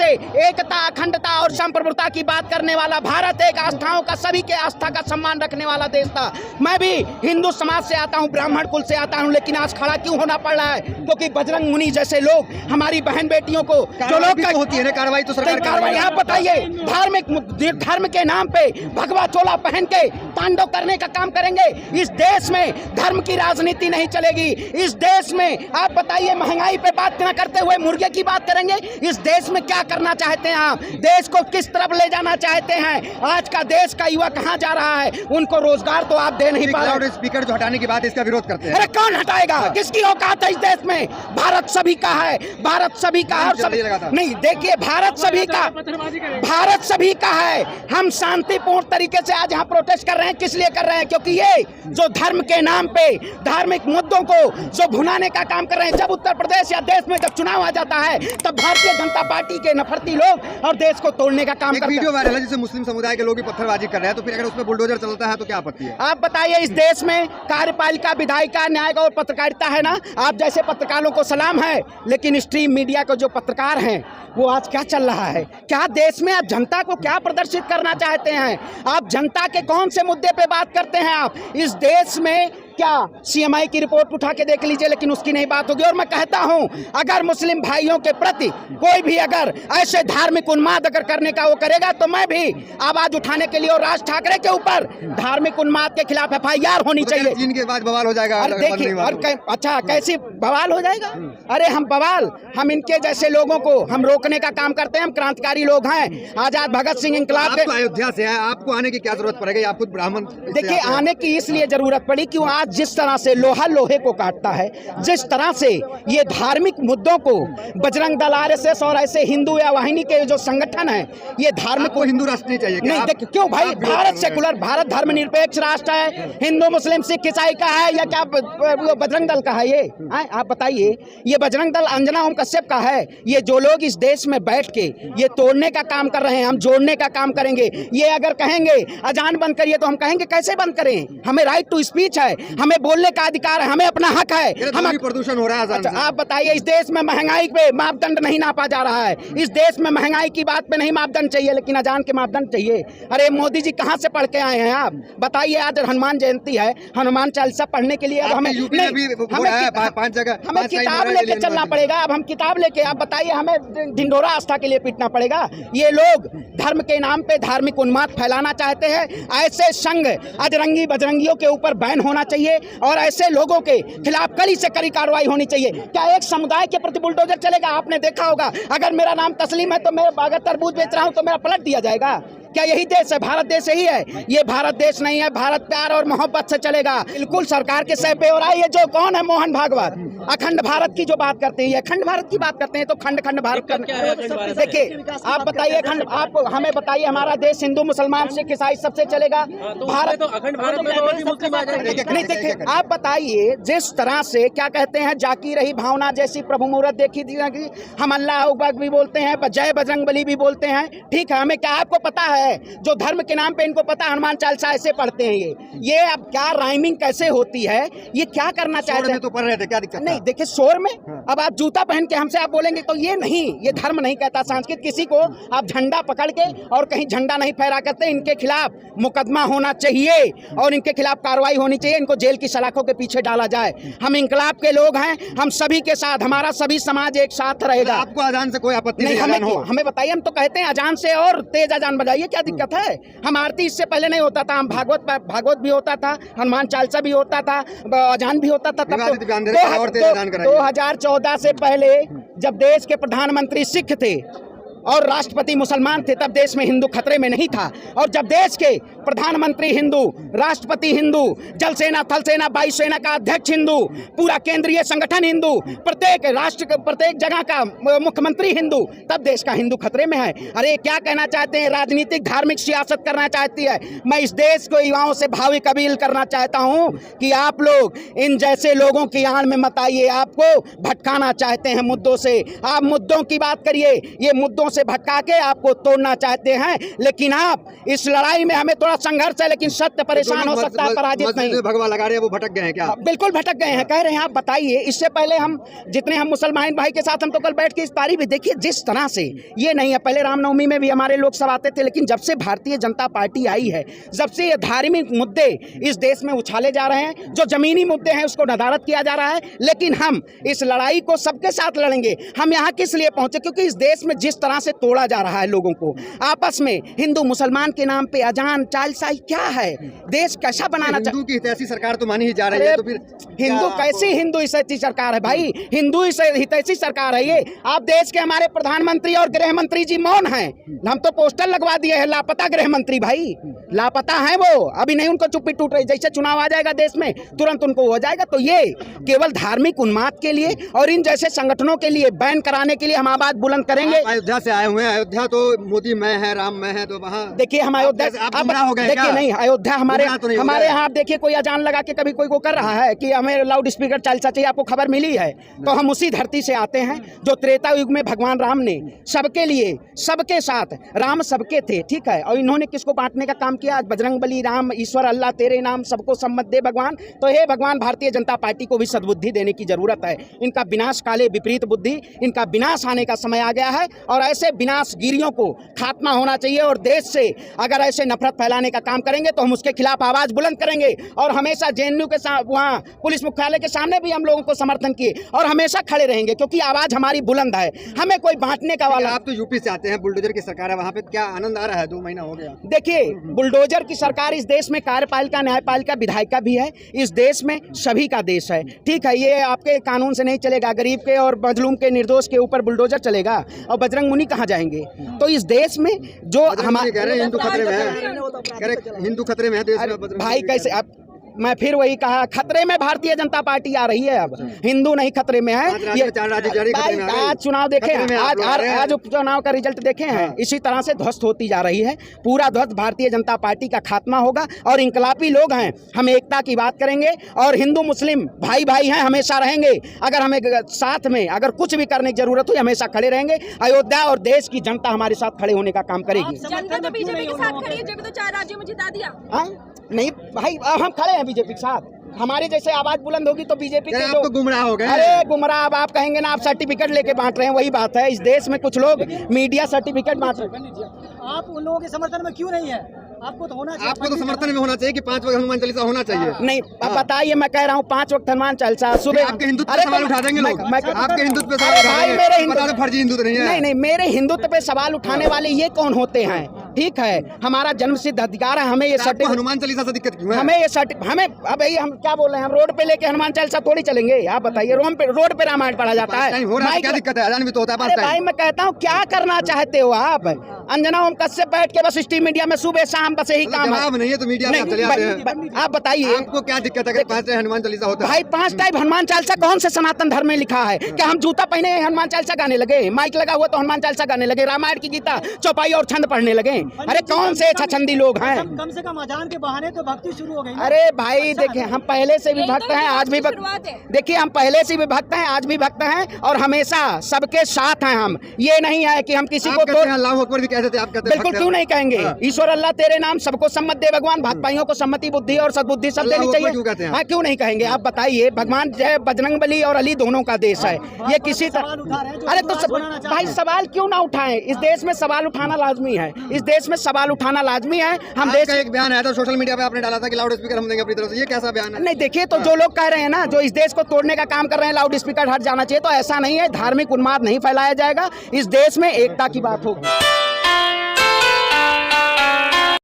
से एकता, अखंडता और संप्रभुता की बात करने वाला भारत एक आस्थाओं का, सभी के आस्था का सम्मान रखने वाला देश था। मैं भी हिंदू समाज से आता हूँ, ब्राह्मण कुल से आता हूँ, लेकिन आज खड़ा क्यों होना पड़ रहा है? क्योंकि बजरंग मुनि जैसे लोग हमारी बहन बेटियों को जो लोग होती है ना कार्रवाई, तो सरकार कार्रवाई, आप बताइए, धर्म के नाम पे भगवा चोला पहन के तांडव करने का काम करेंगे। इस देश में धर्म की राजनीति नहीं चलेगी। इस देश में आप बताइए, महंगाई पे बात न करते हुए मुर्गे की बात करेंगे। इस देश में क्या करना चाहते हैं आप? देश को किस तरफ ले जाना चाहते हैं? आज का देश का युवा कहां जा रहा है? उनको रोजगार तो आप दे नहीं पा रहे। स्पीकर जो हटाने की बात, इसका विरोध करते हैं। अरे कौन हटाएगा? किसकी औकात है इस देश में? भारत सभी का है, भारत सभी का है। नहीं, देखिए, भारत सभी का है। हम शांतिपूर्ण तरीके से आज यहाँ प्रोटेस्ट कर रहे हैं। किस लिए कर रहे हैं? क्योंकि ये जो धर्म के नाम पे धार्मिक मुद्दों को जो भुनाने का काम कर रहे हैं। जब उत्तर प्रदेश या देश में जब चुनाव आ जाता है, तब भारतीय जनता पार्टी के नफरती लोग और देश को तोड़ने का काम करते हैं। वीडियो वायरल है जिसमें मुस्लिम समुदाय के लोग भी पत्थरबाजी कर रहे हैं, तो फिर अगर उसमें बुलडोजर चलता है तो क्या आपत्ति है? आप बताइए, इस देश में कार्यपालिका, विधायिका, न्यायिक और पत्रकारिता है ना। आप जैसे पत्रकारों को सलाम है, लेकिन स्ट्रीम मीडिया को जो पत्रकार हैं, वो आज क्या चल रहा है? क्या देश में आप जनता को क्या प्रदर्शित करना चाहते हैं? आप जनता के कौन से मुद्दे पे बात करते हैं? आप इस देश में क्या सीएमआई की रिपोर्ट उठा के देख लीजिए, लेकिन उसकी नहीं बात होगी। और मैं कहता हूं, अगर मुस्लिम भाइयों के प्रति कोई भी अगर ऐसे धार्मिक उन्माद अगर करने का वो करेगा, तो मैं भी आवाज उठाने के लिए, और राज ठाकरे के ऊपर धार्मिक उन्माद के खिलाफ FIR होनी चाहिए। चीन के बाद बवाल हो जाएगा। देखिए, अच्छा, कैसी बवाल हो जाएगा? अरे हम इनके जैसे लोगों को हम रोकने का काम करते हैं। हम क्रांतिकारी लोग हैं। आजाद भगत सिंह इंकलाब के अयोध्या से है, आपको आने की क्या जरूरत पड़ेगी? आप खुद ब्राह्मण। देखिए, आने की इसलिए जरूरत पड़ी कि आज जिस तरह से लोहा लोहे को काटता है, जिस तरह से ये धार्मिक मुद्दों को बजरंग दल, RSS और ऐसे हिंदू या वाहिनी के जो संगठन है, ये धार्मिक को हिंदू राष्ट्र नहीं चाहिए? नहीं, देखिए, क्यों भाई? भारत सेकुलर, भारत धर्मनिरपेक्ष राष्ट्र है। हिंदू, मुस्लिम, सिख, ईसाई का है या क्या बजरंग दल का है? ये आप बताइए, ये बजरंग दल अंजना ओम कश्यप का है? ये जो लोग इस देश में बैठ के ये तोड़ने का काम कर रहे हैं, हम जोड़ने का काम करेंगे। ये अगर कहेंगे अजान बंद करिए, तो हम कहेंगे कैसे बंद करें? हमें राइट टू स्पीच है, हमें बोलने का अधिकार है, हमें अपना हक है। हम प्रदूषण हो रहा है। अच्छा, आप बताइए, इस देश में महंगाई पे मापदंड नहीं नापा जा रहा है। इस देश में महंगाई की बात पे नहीं मापदंड चाहिए, लेकिन अजान के मापदंड चाहिए। अरे मोदी जी कहाँ से पढ़ के आए हैं आप? बताइए, आज हनुमान जयंती है, हनुमान चालीसा पढ़ने के लिए अब हमें किताब लेके चलना पड़ेगा। अब हम किताब लेके, आप बताइए, हमें ढिंढोरा आस्था के लिए पीटना पड़ेगा? ये लोग धर्म के नाम पे धार्मिक उन्माद फैलाना चाहते हैं। ऐसे संघ अजरंगी बजरंगियों के ऊपर बैन होना चाहिए और ऐसे लोगों के खिलाफ कड़ी से कड़ी कार्रवाई होनी चाहिए। क्या एक समुदाय के प्रति बुलडोजर चलेगा? आपने देखा होगा, अगर मेरा नाम तस्लीम है तो मैं अगर तरबूज बेच रहा हूं तो मेरा पलट दिया जाएगा? क्या यही देश है? भारत देश यही है? ये भारत देश नहीं है। भारत प्यार और मोहब्बत से चलेगा। बिल्कुल सरकार के सह पे हो रहा है। ये जो कौन है, मोहन भागवत, अखंड भारत की जो बात करते हैं, ये अखंड भारत की बात करते हैं, तो खंड खंड भारत करना। देखिए, आप बताइए, आप हमें बताइए, हमारा देश हिंदू, मुसलमान, सिख, ईसाई सबसे चलेगा? भारत अखंड भारत में नहीं, देखिए, आप बताइए, जिस तरह से क्या कहते हैं, जाकी रही भावना जैसी प्रभु मूरत देखी थी, हम अल्लाह अकबर भी बोलते हैं, जय बजरंग बली भी बोलते हैं। ठीक है, हमें क्या, आपको पता है जो धर्म के नाम पे इनको पता, हनुमान चालीसा ऐसे पढ़ते हैं। ये अब क्या राइमिंग कैसे होती है? ये क्या करना चाहते हैं? तो पढ़ रहे थे, क्या दिक्कत? नहीं, देखिए, शोर में अब आप जूता पहन के हमसे आप बोलेंगे तो ये नहीं, ये धर्म नहीं कहता। संस्कृत किसी को आप झंडा पकड़ के और कहीं झंडा नहीं फहरा करते। इनके खिलाफ मुकदमा होना चाहिए और इनके खिलाफ कार्रवाई होनी चाहिए। इनको जेल की सलाखों के पीछे डाला जाए। हम इंकलाब के लोग हैं, हम सभी के साथ, हमारा सभी समाज एक साथ रहेगा। आपको अजान से कोई आपत्ति नहीं? हमें बताइए, हम तो कहते हैं अजान से और तेज अजान बजाइए, क्या दिक्कत है? हम आरती इससे पहले नहीं होता था, हम भागवत भी होता था, हनुमान चालीसा भी होता था, अजान भी होता था। 2014 से पहले जब देश के प्रधानमंत्री सिख थे और राष्ट्रपति मुसलमान थे, तब देश में हिंदू खतरे में नहीं था। और जब देश के प्रधानमंत्री हिंदू, राष्ट्रपति हिंदू, जल सेना, थल सेना, वायु सेना का अध्यक्ष हिंदू, पूरा केंद्रीय संगठन हिंदू, प्रत्येक राष्ट्र, प्रत्येक जगह का मुख्यमंत्री हिंदू, तब देश का हिंदू खतरे में है। अरे क्या कहना चाहते हैं? राजनीतिक धार्मिक सियासत करना चाहती है। मैं इस देश को युवाओं से भावी कबील करना चाहता हूँ कि आप लोग इन जैसे लोगों की आड़ में मत आइए। आपको भटकाना चाहते हैं मुद्दों से। आप मुद्दों की बात करिए, ये मुद्दों से भटका के आपको तोड़ना चाहते हैं। लेकिन आप इस लड़ाई में हमें थोड़ा संघर्ष है, लेकिन सत्य परेशान हो सकता है, पराजित नहीं। भगवा लगा रहे हैं, वो भटक गए हैं क्या? बिल्कुल भटक गए हैं, कह रहे हैं। आप बताइए, इससे पहले हम जितने हम मुसलमान भाई के साथ हम तो कल बैठ के इस पारी भी देखिए, जिस तरह से ये नहीं है, पहले रामनवमी में भी हमारे लोग सब आते थे, लेकिन जब से भारतीय जनता पार्टी आई है, जब से ये धार्मिक मुद्दे इस देश में उछाले जा रहे हैं, जो जमीनी मुद्दे हैं उसको नदारद किया जा रहा है। लेकिन हम इस लड़ाई को सबके साथ लड़ेंगे। हम यहाँ किस लिए पहुंचे? क्योंकि इस देश में जिस तरह से तोड़ा जा रहा है लोगों को, आपस में हिंदू मुसलमान के नाम पे अजान चालसाई, क्या है? देश कैसा बनाना हिंदू की हितैषी सरकार तो मानी ही जा रही है, तो फिर हिंदू कैसी हिंदू हितैषी सरकार है भाई? हिंदू हितैषी सरकार है ये। आप देश के हमारे प्रधानमंत्री और गृह मंत्री जी मौन हैं। हम तो पोस्टर लगवा दिए हैं, लापता गृह मंत्री भाई, लापता हैं वो, अभी नहीं उनको चुप्पी टूट रही। जैसे चुनाव आ जाएगा देश में, तुरंत उनको हो जाएगा। तो ये केवल धार्मिक उन्माद के लिए और इन जैसे संगठनों के लिए बैन कराने के लिए हम आवाज बुलंद करेंगे। अयोध्या से आए हुए हैं, अयोध्या तो मोदी में है, राम में है, तो वहाँ देखिए हम अयोध्या देखिए नहीं, अयोध्या हमारे यहाँ आप देखिए, कोई अजान लगा के कभी कोई को कर रहा है कि हमें लाउड स्पीकर चालसा चाहिए? आपको खबर मिली है? तो हम उसी धरती से आते हैं जो त्रेता युग में भगवान राम ने सबके लिए, सबके साथ, राम सबके थे, ठीक है। और इन्होंने किसको बांटने का काम किया? आज बजरंग बली, राम, ईश्वर, अल्लाह तेरे नाम, सबको सम्मत दे भगवान। तो हे भगवान, भारतीय जनता पार्टी को भी सद्बुद्धि देने की जरूरत है। इनका विनाश काले विपरीत बुद्धि, इनका विनाश आने का समय आ गया है और ऐसे विनाशगिरियों को खात्मा होना चाहिए। और देश से अगर ऐसे नफरत फैलाने का काम करेंगे तो हम उसके खिलाफ आवाज बुलंद करेंगे। और हमेशा जेएनयू के वहाँ पुलिस मुख्यालय के सामने भी हम लोगों को समर्थन किए और हमेशा खड़े रहेंगे, क्योंकि आवाज हमारी बुलंद है। हमें कोई बांटने का वाला। आप तो यूपी से आते हैं, बुलडोजर की सरकार है वहाँ पे, क्या आनंद आ रहा है? 2 महीना हो गया। देखिए, बुलडोजर की सरकार इस देश में कार्यपालिका, न्यायपालिका, विधायिका भी है। इस देश में सभी का देश है, ठीक है। ये आपके कानून से नहीं चलेगा। गरीब के और मजलूम के, निर्दोष के ऊपर बुलडोजर चलेगा और बजरंग मुनि कहाँ जाएंगे? तो इस देश में जो हमारे कह रहे हैं हिंदू खतरे में है, कह रहे हिंदू खतरे में है देश में। भाई कैसे? अब मैं फिर वही कहा, खतरे में भारतीय जनता पार्टी आ रही है। अब हिंदू नहीं खतरे में है। ये आज चुनाव देखे हैं, आज उपचुनाव का रिजल्ट देखे हैं, इसी तरह से ध्वस्त होती जा रही है। पूरा ध्वस्त भारतीय जनता पार्टी का खात्मा होगा। और इंकलाबी लोग हैं, हम एकता की बात करेंगे और हिंदू मुस्लिम भाई भाई हैं, हमेशा रहेंगे। अगर हमें साथ में अगर कुछ भी करने की जरूरत हो, हमेशा खड़े रहेंगे। अयोध्या और देश की जनता हमारे साथ खड़े होने का काम करेगी। जनता तो बीजेपी के साथ खड़ी है, जब तो 4 राज्यों में जिता दिया। नहीं भाई, हम खड़े हैं बीजेपी के साथ। हमारी जैसे आवाज बुलंद होगी तो बीजेपी के लोग तो गुमराह हो गए। अरे गुमराह, अब आप कहेंगे ना आप सर्टिफिकेट लेके बांट रहे हैं, वही बात है। इस देश में कुछ लोग मीडिया सर्टिफिकेट बांट रहे हैं। आप उन लोगों के समर्थन में क्यों नहीं है? आपको तो होना चाहिए। आपको तो समर्थन में होना चाहिए कि 5 वक्त हनुमान चालीसा होना चाहिए। नहीं, अब बताइए, मैं कह रहा हूँ 5 वक्त हनुमान चालीसा सुबह। आपके हिंदुत्व पे सवाल उठा देंगे लोग, आपके हिंदुत्व पे सवाल उठा देंगे। फर्जी हिंदू नहीं है। नहीं, मेरे हिंदुत्व पे सवाल उठाने वाले ये कौन होते हैं? ठीक है, हमारा जन्म सिद्ध अधिकार है। हमें ये सर्टिफिकेट, हनुमान चालीसा से दिक्कत क्यों है? हमें ये सर्टिफिकेट, हमें अब हम क्या बोल रहे हैं? हम रोड पे लेके हनुमान चालीसा थोड़ी चलेंगे? आप बताइए, रोड पे रामायण पढ़ा जाता है, क्या दिक्कत है? अजान भी तो होता है। भाई मैं कहता हूँ, क्या करना चाहते हो आप? अंजना ओम कश्यप बैठ के बस स्ट्रीम मीडिया में सुबह शाम बस यही काम है। नहीं है तो मीडिया में चले आते हैं। आप बताइए, आपको क्या दिक्कत है? 5 टाइम हनुमान चालीसा होता है। भाई 5 टाइप हनुमान चालीसा कौन से सनातन धर्म में लिखा है? क्या हम जूता पहने हनुमान चालीसा गाने लगे? माइक लगा हुआ तो हनुमान चालीसा गाने लगे? रामायण की गीता चौपाई और छंद पढ़ने लगे? अरे कौन से छछंदी लोग हैं? कम से कम अजान के बहाने तो भक्ति शुरू हो गई। अरे भाई देखिए, हम पहले से भी भक्त हैं, आज भी भक्त। देखिए, हम पहले से भी भक्त हैं, आज भी भक्त हैं और हमेशा सबके साथ हैं हम। ये नहीं है कि हम किसी को अल्लाहू अकबर भी कहते थे, आप कहते हैं? बिल्कुल, क्यों नहीं कहेंगे? ईश्वर अल्लाह तेरे नाम, सबको सम्मत दे भगवान। भाजपाइयों को सम्मति, बुद्धि और सद्बुद्धि सब देनी चाहिए। हाँ, क्यों नहीं कहेंगे? आप बताइए, भगवान जय बजरंग बली और अली दोनों का देश है। ये किसी तरह, अरे तो भाई सवाल क्यों ना उठाएं? इस देश में सवाल उठाना लाजमी है। इस देश में सवाल उठाना लाजमी है। हम देश का एक बयान आया था सोशल मीडिया पे, आपने डाला था कि लाउड स्पीकर हम देंगे अपनी तरफ से। ये कैसा बयान है? नहीं, देखिए, तो जो लोग कह रहे हैं ना, जो इस देश को तोड़ने का काम कर रहे हैं, लाउड स्पीकर हट जाना चाहिए, तो ऐसा नहीं है। धार्मिक उन्माद नहीं फैलाया जाएगा। इस देश में एकता की बात होगी।